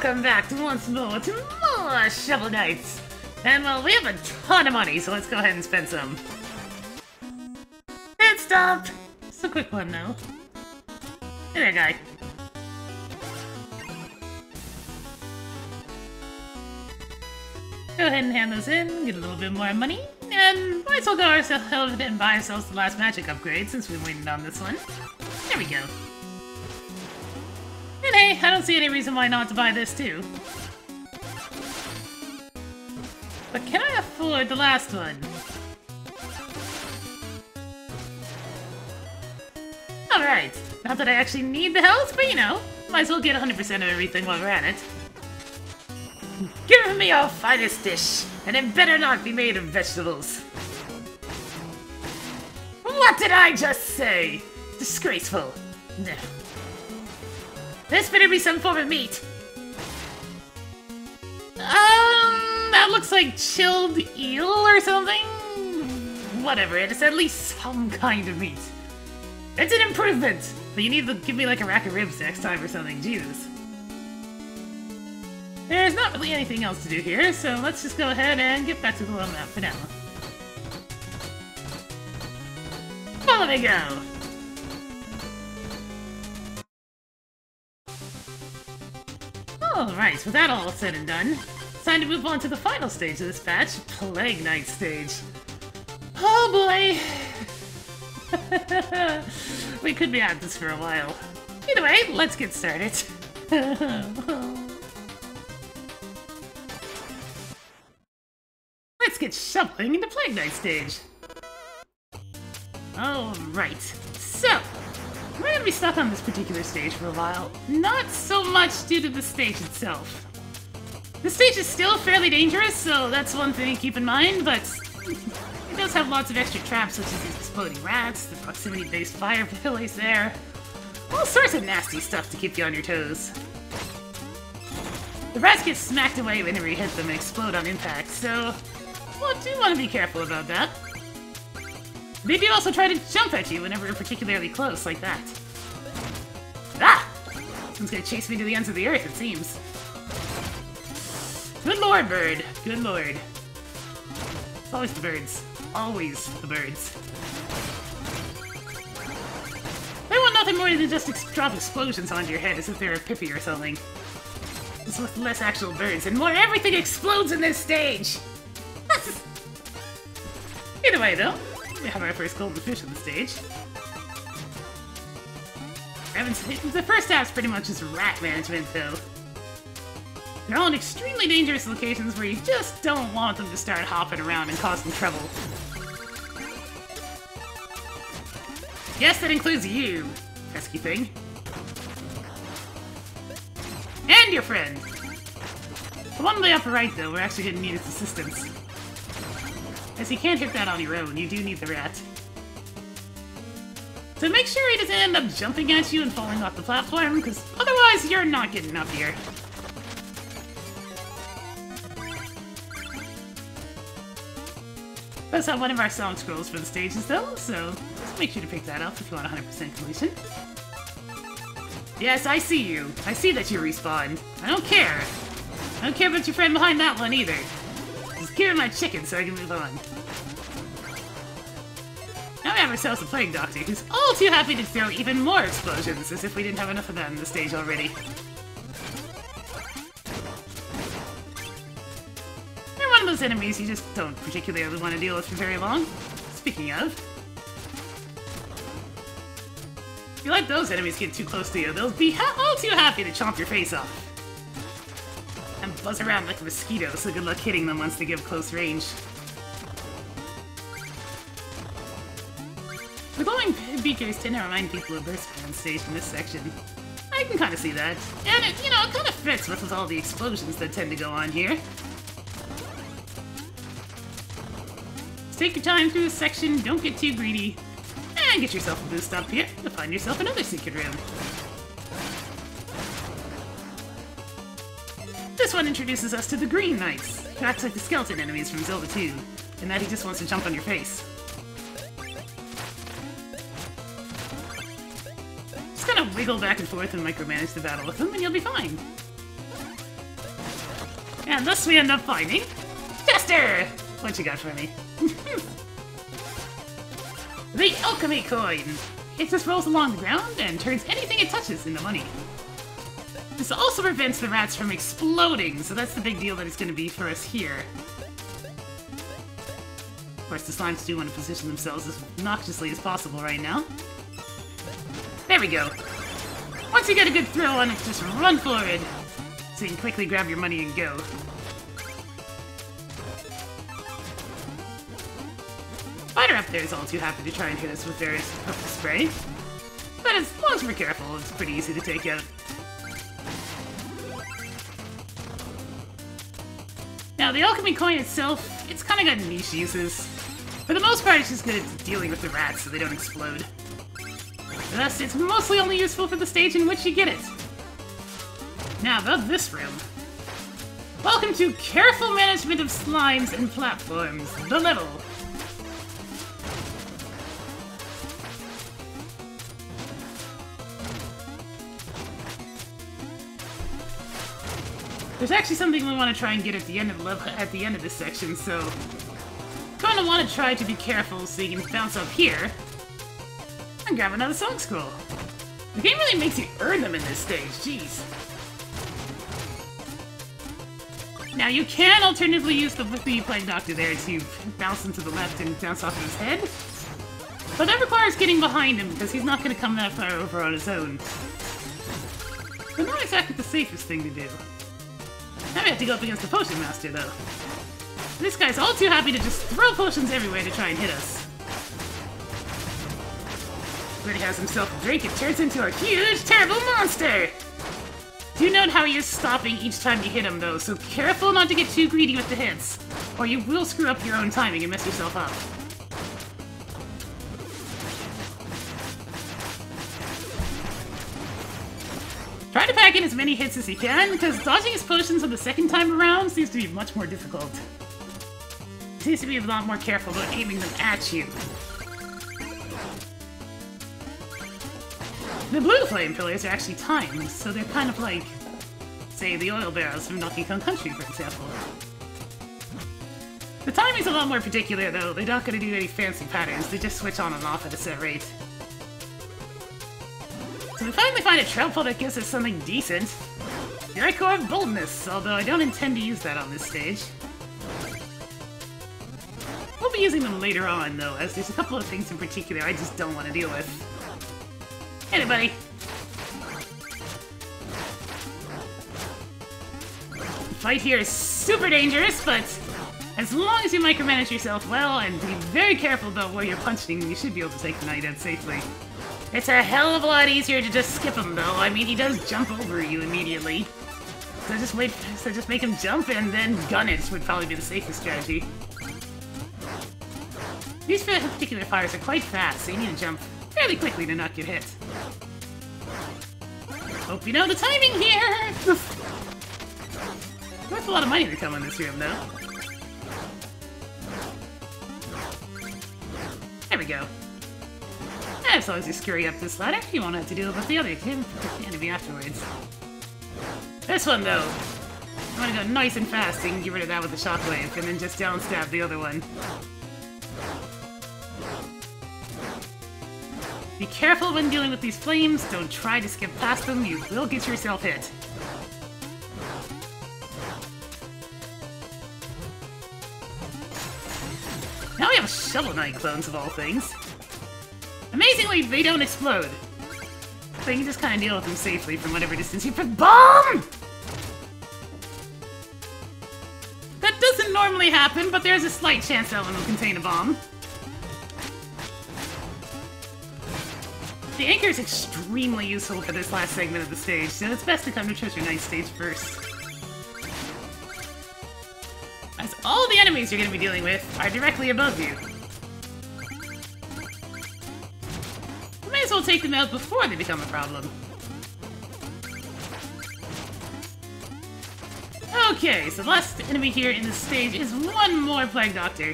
welcome back once more to more Shovel Knights! And well, we have a ton of money, so let's go ahead and spend some. And stop! Just a quick one, though. Hey there, guy. Go ahead and hand those in, get a little bit more money, and might as well go ourselves and buy ourselves the last magic upgrade since we've waited on this one. There we go. And hey, I don't see any reason why not to buy this too. But can I afford the last one? Alright, not that I actually need the health, but you know, might as well get 100% of everything while we're at it. Give me your finest dish, and it better not be made of vegetables. What did I just say? Disgraceful. No. This better be some form of meat. That looks like chilled eel or something? Whatever, it is at least some kind of meat. It's an improvement, but you need to give me like a rack of ribs next time or something, Jesus. There's not really anything else to do here, so let's just go ahead and get back to the little map for now. Follow me go! Alright, with that all said and done, it's time to move on to the final stage of this batch, Plague Knight stage. Oh boy! We could be at this for a while. Either way, let's get started. Let's get shoveling into Plague Knight stage. Alright, so we're gonna be stuck on this particular stage for a while. Not so much due to the stage itself. The stage is still fairly dangerous, so that's one thing to keep in mind, but it does have lots of extra traps such as these exploding rats, the proximity-based fire pillars there. All sorts of nasty stuff to keep you on your toes. The rats get smacked away whenever you hit them and explode on impact, so well, I do want to be careful about that. Maybe also try to jump at you whenever you're particularly close, like that. Ah! Someone's gonna chase me to the ends of the earth, it seems. Good lord, bird. Good lord. It's always the birds. Always the birds. They want nothing more than just drop explosions onto your head as if they're a Pippi or something. Just with less actual birds and more everything explodes in this stage! Either way, though, we have our first golden fish on the stage. The first half's pretty much just rat management, though. They're all in extremely dangerous locations where you just don't want them to start hopping around and causing trouble. Yes, that includes you, pesky thing. And your friend. The one on the upper right, though, we're actually gonna need its assistance. As you can't hit that on your own, you do need the rat. So make sure he doesn't end up jumping at you and falling off the platform, because otherwise you're not getting up here. That's not one of our song scrolls for the stages, though, so make sure to pick that up if you want 100% completion. Yes, I see you. I see that you respawned. I don't care. I don't care about your friend behind that one, either. Just give me my chicken so I can move on. Now we have ourselves a Plague Doctor who's all too happy to throw even more explosions, as if we didn't have enough of that in the stage already. They're one of those enemies you just don't particularly want to deal with for very long. Speaking of, if you let those enemies get too close to you, they'll be all too happy to chomp your face off. And buzz around like a mosquito, so good luck hitting them once they give close range. The glowing beakers tend to remind people of Burstman on stage in this section. I can kind of see that. And it, you know, it kind of fits with all the explosions that tend to go on here. Just take your time through this section, don't get too greedy, and get yourself a boost up here to find yourself another secret room. This one introduces us to the Green Knights, who act like the skeleton enemies from Zelda 2, and that he just wants to jump on your face. Just kind of wiggle back and forth and micromanage the battle with them, and you'll be fine. And thus we end up finding Chester! What you got for me? The alchemy coin! It just rolls along the ground and turns anything it touches into money. This also prevents the rats from exploding, so that's the big deal that it's going to be for us here. Of course, the slimes do want to position themselves as obnoxiously as possible right now. There we go. Once you get a good throw on it, just run forward, so you can quickly grab your money and go. Spider up there is all too happy to try and hit us with various purple spray. But as long as we're careful, it's pretty easy to take out. Now, the alchemy coin itself, it's kind of got niche uses. For the most part, it's just good at dealing with the rats so they don't explode. Thus, it's mostly only useful for the stage in which you get it. Now, about this room. Welcome to Careful Management of Slimes and Platforms, the level. There's actually something we want to try and get at the end of the level, at the end of this section, so gonna want to try to be careful so you can bounce up here and grab another song scroll. The game really makes you earn them in this stage, jeez. Now you can alternatively use the Blegh Doctor there to bounce him to the left and bounce off of his head, but that requires getting behind him because he's not going to come that far over on his own. But not exactly the safest thing to do. Now we have to go up against the Potion Master, though. This guy's all too happy to just throw potions everywhere to try and hit us. When he has himself a drink, it turns into a huge, terrible monster! Do note how he is stopping each time you hit him, though, so careful not to get too greedy with the hits, or you will screw up your own timing and mess yourself up. Try to pack in as many hits as you can, because dodging his potions on the second time around seems to be much more difficult. It seems to be a lot more careful about aiming them at you. The blue flame pillars are actually timed, so they're kind of like, say, the oil barrels from Donkey Kong Country, for example. The timing's a lot more particular, though. They're not going to do any fancy patterns, they just switch on and off at a set rate. So we finally find a trout pull that gives us something decent. The right core of boldness, although I don't intend to use that on this stage. We'll be using them later on, though, as there's a couple of things in particular I just don't want to deal with. Hey, buddy! The fight here is super dangerous, but as long as you micromanage yourself well and be very careful about where you're punching, you should be able to take the knight out safely. It's a hell of a lot easier to just skip him, though. I mean, he does jump over you immediately. So just make him jump and then gun it would probably be the safest strategy. These particular fires are quite fast, so you need to jump fairly quickly to not get hit. Hope you know the timing here! Worth a lot of money to come in this room, though. There we go. As long as you scurry up this ladder, you won't have to deal with the other enemy afterwards. This one, though, I'm gonna go nice and fast so you can get rid of that with the shockwave, and then just down stab the other one. Be careful when dealing with these flames, don't try to skip past them, you will get yourself hit. Now we have Shovel Knight clones of all things. Amazingly, they don't explode. So you can just kind of deal with them safely from whatever distance you put. BOOM! That doesn't normally happen, but there's a slight chance that one will contain a bomb. The anchor is extremely useful for this last segment of the stage, so it's best to come to Treasure Knight stage first. As all the enemies you're going to be dealing with are directly above you. May as well take them out before they become a problem. Okay, so the last enemy here in this stage is one more Blegh Doctor.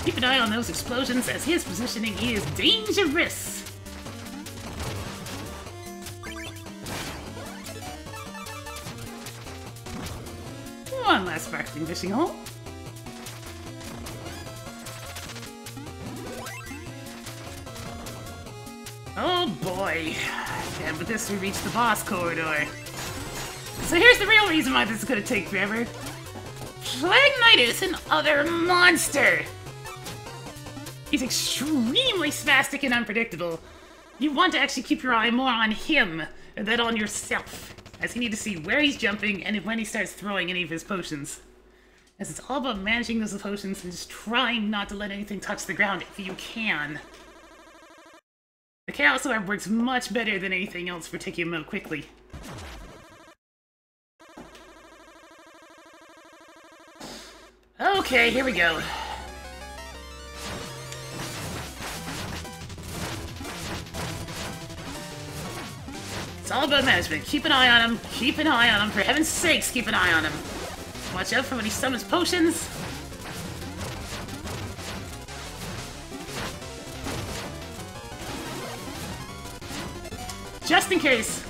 Keep an eye on those explosions, as his positioning is dangerous. one last sparkling fishing hole. Oh boy. Yeah, but this we reach the boss corridor. So here's the real reason why this is gonna take forever. Blegh is an other monster! He's extremely spastic and unpredictable. You want to actually keep your eye more on him than on yourself, as you need to see where he's jumping and when he starts throwing any of his potions. As it's all about managing those potions and just trying not to let anything touch the ground if you can. The Chaos Orb works much better than anything else for taking him out quickly. Okay, here we go. It's all about management. Keep an eye on him. Keep an eye on him. For heaven's sakes, keep an eye on him. Watch out for when he summons potions. Just in case.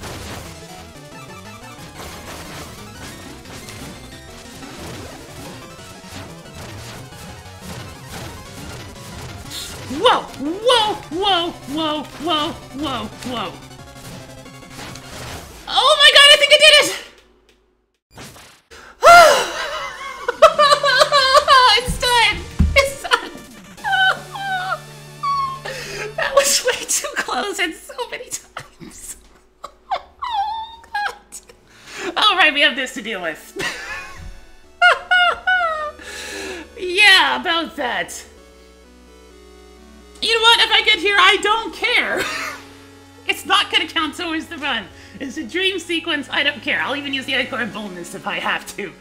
Whoa! Whoa! Whoa! Whoa! Whoa! Whoa! Whoa! Oh my god, I think I did it! It's done! It's done! That was way too close and so many times. Oh god. Alright, we have this to deal with. Yeah, about that. You know what? If I get here, I don't care. It's not gonna count towards the run. It's a dream sequence. I don't care. I'll even use the Ichor bonus if I have to.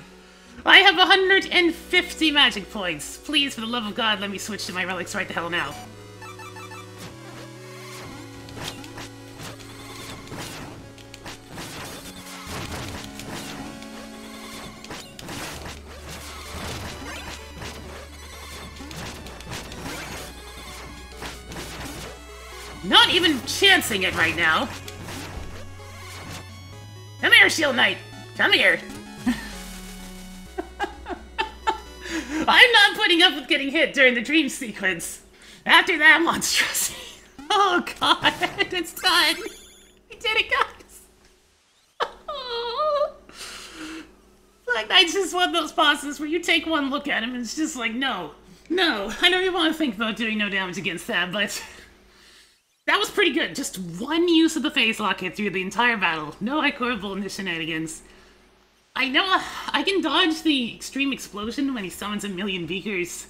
I have 150 magic points. Please, for the love of God, let me switch to my relics right the hell now. Not even chancing it right now. Come here, Shield Knight. Come here. I'm not putting up with getting hit during the dream sequence. After that monstrosity. Oh god, it's done. We did it, guys. Oh. Black Knight's just one of those bosses where you take one look at him and it's just like, no. No, I don't even want to think about doing no damage against that, but... That was pretty good. Just one use of the phase lock hit through the entire battle. No Ichor in the shenanigans. I know I can dodge the extreme explosion when he summons a million beakers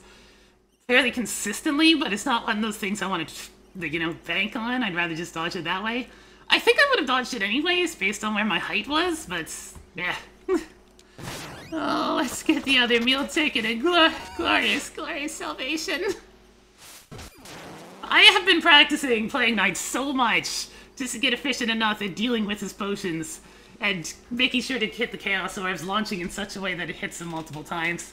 fairly consistently, but it's not one of those things I want to, you know, bank on. I'd rather just dodge it that way. I think I would have dodged it anyways, based on where my height was, but yeah. Oh, let's get the other meal ticket and glorious, glorious salvation. I have been practicing playing Knight so much just to get efficient enough at dealing with his potions and making sure to hit the Chaos Orbs, launching in such a way that it hits them multiple times.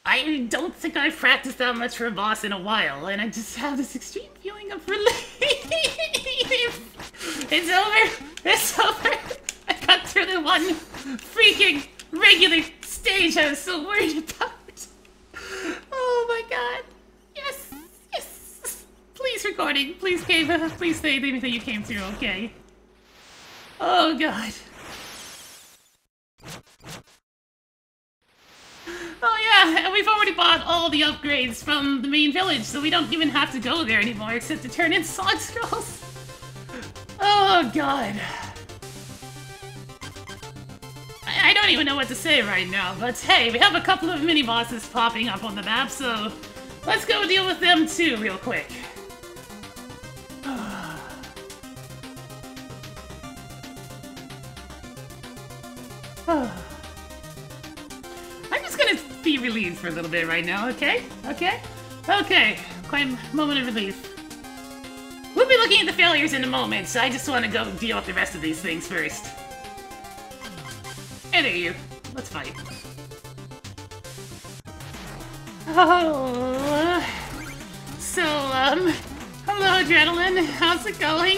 I don't think I've practiced that much for a boss in a while, and I just have this extreme feeling of relief. It's over! It's over! I got through the one freaking regular stage I was so worried about. Oh my god. Yes! Please, recording. Please, please say anything you came through, okay? Oh, God. Oh, yeah, and we've already bought all the upgrades from the main village, so we don't even have to go there anymore except to turn in song scrolls. Oh, God. I don't even know what to say right now, but hey, we have a couple of mini-bosses popping up on the map, so let's go deal with them too real quick. I'm just gonna be relieved for a little bit right now, okay? Okay? Okay. Quite a moment of relief. We'll be looking at the failures in a moment, so I just want to go deal with the rest of these things first. Hey there, you. Let's fight. Oh... So, hello, Adrenaline. How's it going?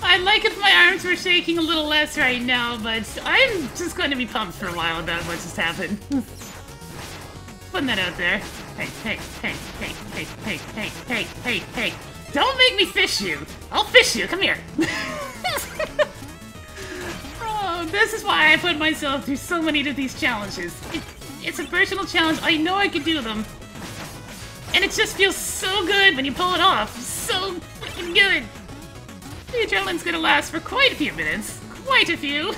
I'd like if my arms were shaking a little less right now, but I'm just going to be pumped for a while about what just happened. Putting that out there. Hey. Don't make me fish you. I'll fish you. Come here. Oh, this is why I put myself through so many of these challenges. It's a personal challenge. I know I can do them. And it just feels so good when you pull it off. So freaking good. The adrenaline's gonna last for quite a few minutes. Quite a few.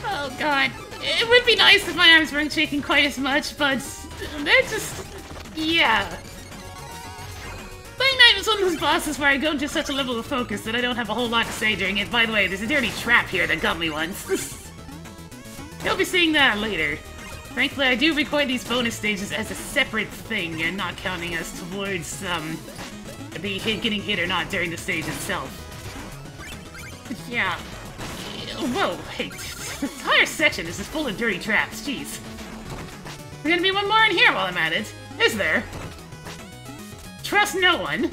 Oh god. It would be nice if my arms weren't shaking quite as much, but they're just... yeah. Playing Night was one of those bosses where I go into such a level of focus that I don't have a whole lot to say during it. By the way, there's a dirty trap here that got me once. You'll be seeing that later. Frankly, I do record these bonus stages as a separate thing and not counting us towards, the getting hit or not during the stage itself. Yeah. Whoa, hey, the entire section is just full of dirty traps, jeez. There's gonna be one more in here while I'm at it. Is there? Trust no one.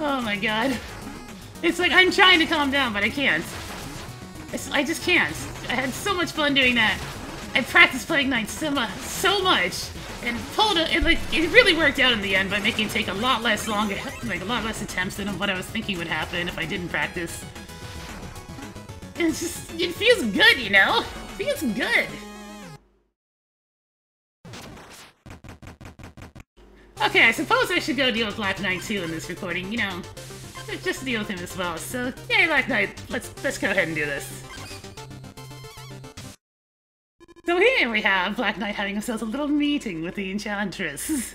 Oh my god. It's like I'm trying to calm down, but I can't. I just can't. I had so much fun doing that. I practiced playing Night so much, and pulled it. It really worked out in the end by making it take a lot less longer, like a lot less attempts than what I was thinking would happen if I didn't practice. And it's just, it feels good, you know? It feels good. Okay, I suppose I should go deal with Black Knight too in this recording, you know. Just deal with him as well. So, yay, Black Knight, let's go ahead and do this. So here we have Black Knight having himself a little meeting with the Enchantress.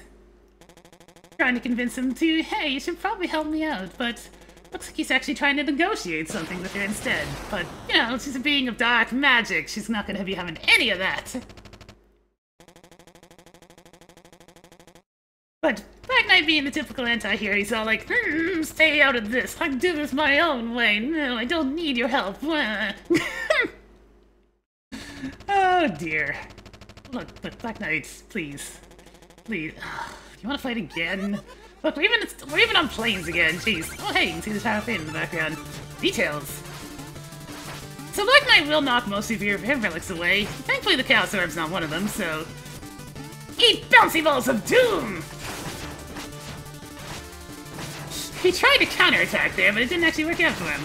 Trying to convince him to, hey, you should probably help me out, but looks like he's actually trying to negotiate something with her instead. But, you know, she's a being of dark magic. She's not going to be having any of that. But Black Knight being the typical anti-hero, he's all like, stay out of this. I do this my own way. No, I don't need your help. Oh dear. Look, Black Knight, please. Please. You want to fight again? Look, we're even on planes again, jeez. Oh hey, you can see the tower fade in the background. Details. So Black Knight will knock most of your relics away. Thankfully the Chaos Orb's not one of them, so... eat bouncy balls of doom! He tried to counterattack there, but it didn't actually work out for him.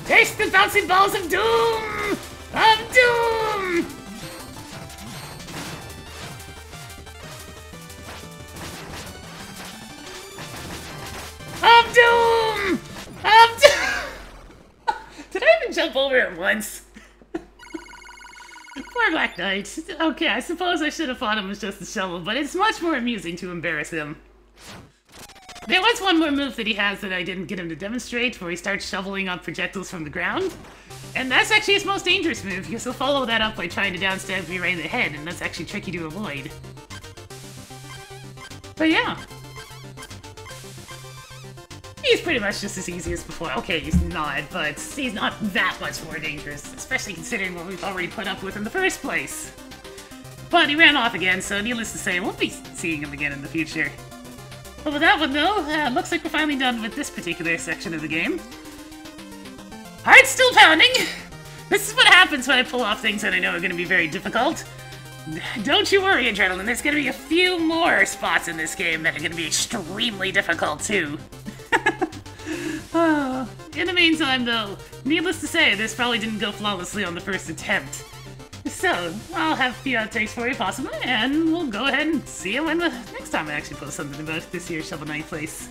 Taste the bouncy balls of doom! Of doom! Of doom! Of doom! Did I even jump over it once? Poor Black Knight. Okay, I suppose I should have thought him was just a shovel, but it's much more amusing to embarrass him. There was one more move that he has that I didn't get him to demonstrate, where he starts shoveling up projectiles from the ground. And that's actually his most dangerous move, because he'll follow that up by trying to downstab me right in the head, and that's actually tricky to avoid. But yeah. He's pretty much just as easy as before. Okay, he's not, but he's not that much more dangerous, especially considering what we've already put up with in the first place. But he ran off again, so needless to say, we'll be seeing him again in the future. But with that one, though, looks like we're finally done with this particular section of the game. Heart's still pounding! This is what happens when I pull off things that I know are going to be very difficult. Don't you worry, Adrenaline, there's going to be a few more spots in this game that are going to be extremely difficult, too. Oh. In the meantime, though, needless to say, this probably didn't go flawlessly on the first attempt. So, I'll have a few outtakes for you, possibly, and we'll go ahead and see you when the next time I actually post something about this here Shovel Knight place.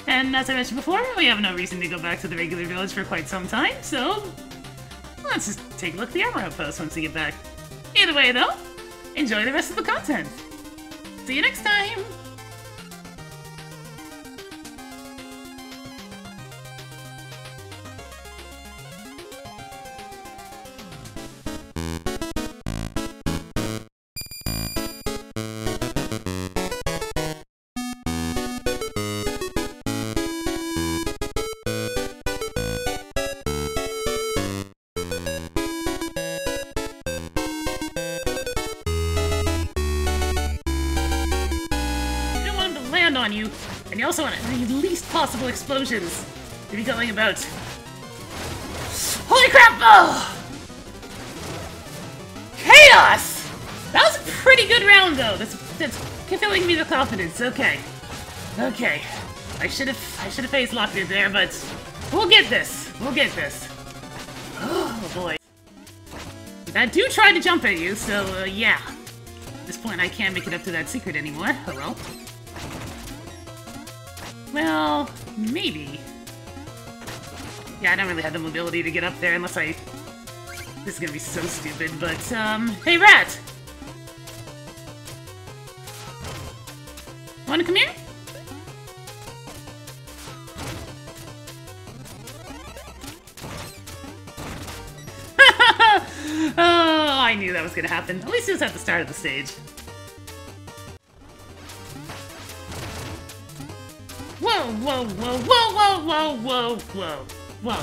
And as I mentioned before, we have no reason to go back to the regular village for quite some time, so let's just take a look at the armor outpost once we get back. Either way, though, enjoy the rest of the content. See you next time! on you, and you also want the least possible explosions to be going about. Holy crap! Oh! Chaos! That was a pretty good round, though. That's filling me with confidence. Okay. Okay. I should have faced Locklear there, but we'll get this. We'll get this. Oh boy. I do try to jump at you, so yeah. At this point, I can't make it up to that secret anymore. Oh well. Well, maybe. Yeah, I don't really have the mobility to get up there unless I... This is gonna be so stupid, but, hey, Rat! Wanna come here? Oh, I knew that was gonna happen. At least it was at the start of the stage. Whoa, whoa, whoa, whoa, whoa, whoa, whoa, whoa, whoa.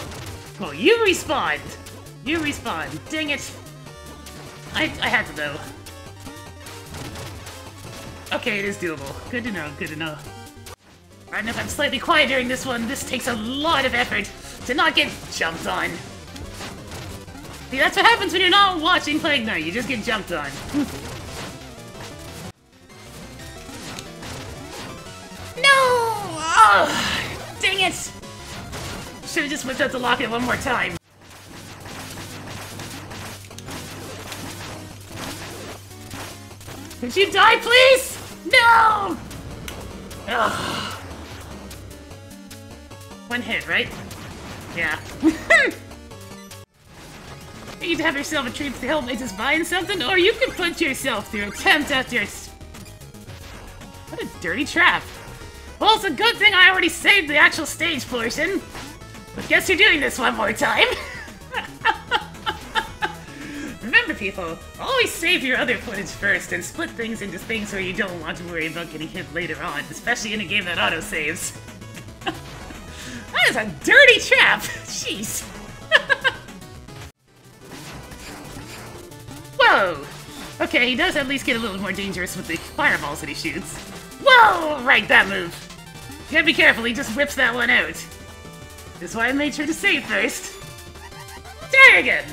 Whoa, you respawned! You respawned. Dang it. I had to though. Okay, it is doable. Good to know, good to know. Alright, if I'm slightly quiet during this one, this takes a lot of effort to not get jumped on. See, that's what happens when you're not watching Plague Knight, you just get jumped on. No! Oh, dang it! Should've just whipped out the locket one more time. Could you die, please? No! Ugh. One hit, right? Yeah. You need to have yourself a treat to help me just buying something, or you can put yourself through attempt after... What a dirty trap. Well, it's a good thing I already saved the actual stage portion. But guess you're doing this one more time. Remember, people, always save your other footage first and split things into things where you don't want to worry about getting hit later on, especially in a game that auto-saves. That is a dirty trap! Jeez. Whoa! Okay, he does at least get a little more dangerous with the fireballs that he shoots. Whoa! Right, that move. You gotta be careful, he just whips that one out. That's why I made sure to save first. There again!